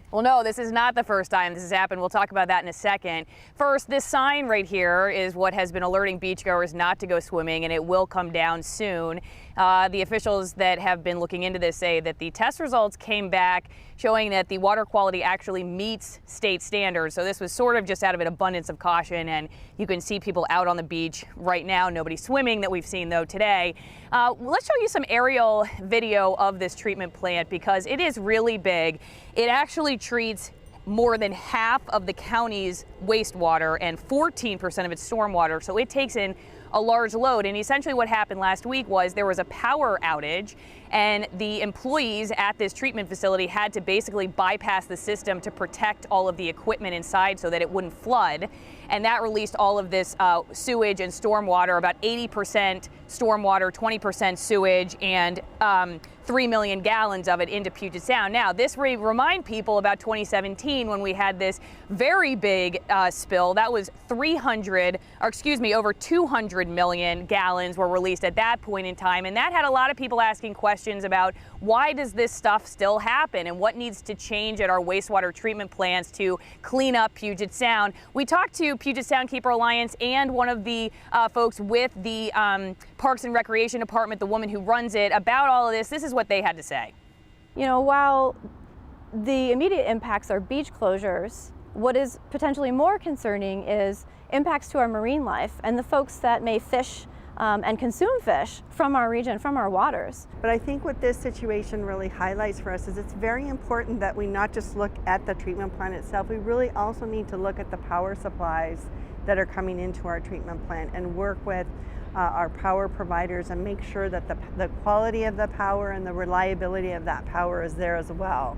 Well, no, this is not the first time this has happened. We'll talk about that in a second. First, this sign right here is what has been alerting beachgoers not to go swimming, and it will come down soon. The officials that have been looking into this say that the test results came back showing that the water quality actually meets state standards. So this was sort of just out of an abundance of caution, and you can see people out on the beach right now. Nobody swimming that we've seen, though, today. Let's show you some aerial video of this treatment plant because it is really big. It actually treats more than half of the county's wastewater and 14% of its stormwater, so it takes in a large load. And essentially what happened last week was there was a power outage, and the employees at this treatment facility had to basically bypass the system to protect all of the equipment inside so that it wouldn't flood. And that released all of this sewage and stormwater, about 80% stormwater, 20% sewage, and 3 million gallons of it into Puget Sound. Now, this remind people about 2017 when we had this very big spill. That was over 200 million gallons were released at that point in time. And that had a lot of people asking questions about why does this stuff still happen and what needs to change at our wastewater treatment plants to clean up Puget Sound. We talked to Puget Sound Keeper Alliance and one of the folks with the Parks and Recreation Department, the woman who runs it, about all of this. This is what they had to say. You know, while the immediate impacts are beach closures, what is potentially more concerning is impacts to our marine life and the folks that may fish and consume fish from our region, from our waters. But I think what this situation really highlights for us is it's very important that we not just look at the treatment plant itself, we really also need to look at the power supplies that are coming into our treatment plant and work with our power providers and make sure that the quality of the power and the reliability of that power is there as well.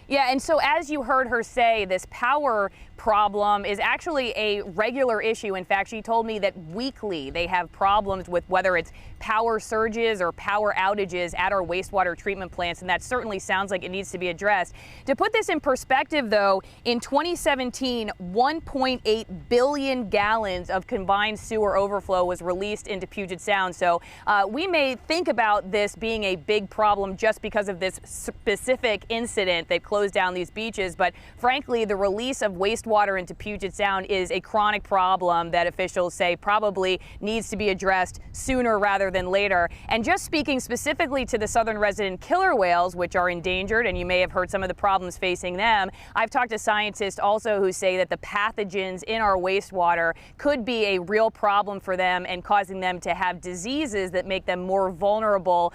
Yeah, and so as you heard her say, this power problem is actually a regular issue. In fact, she told me that weekly they have problems with whether it's power surges or power outages at our wastewater treatment plants, and that certainly sounds like it needs to be addressed. To put this in perspective, though, in 2017, 1.8 billion gallons of combined sewer overflow was released into Puget Sound. So we may think about this being a big problem just because of this specific incident that closed down these beaches, but frankly, the release of wastewater into Puget Sound is a chronic problem that officials say probably needs to be addressed sooner rather than later. And just speaking specifically to the southern resident killer whales, which are endangered, and you may have heard some of the problems facing them, I've talked to scientists also who say that the pathogens in our wastewater could be a real problem for them and causing them to have diseases that make them more vulnerable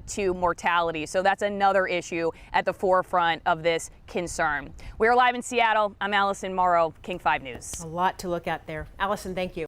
to mortality. So that's another issue at the forefront of this concern. We're live in Seattle. I'm Allison Morrow, King 5 News. A lot to look at there. Allison, thank you.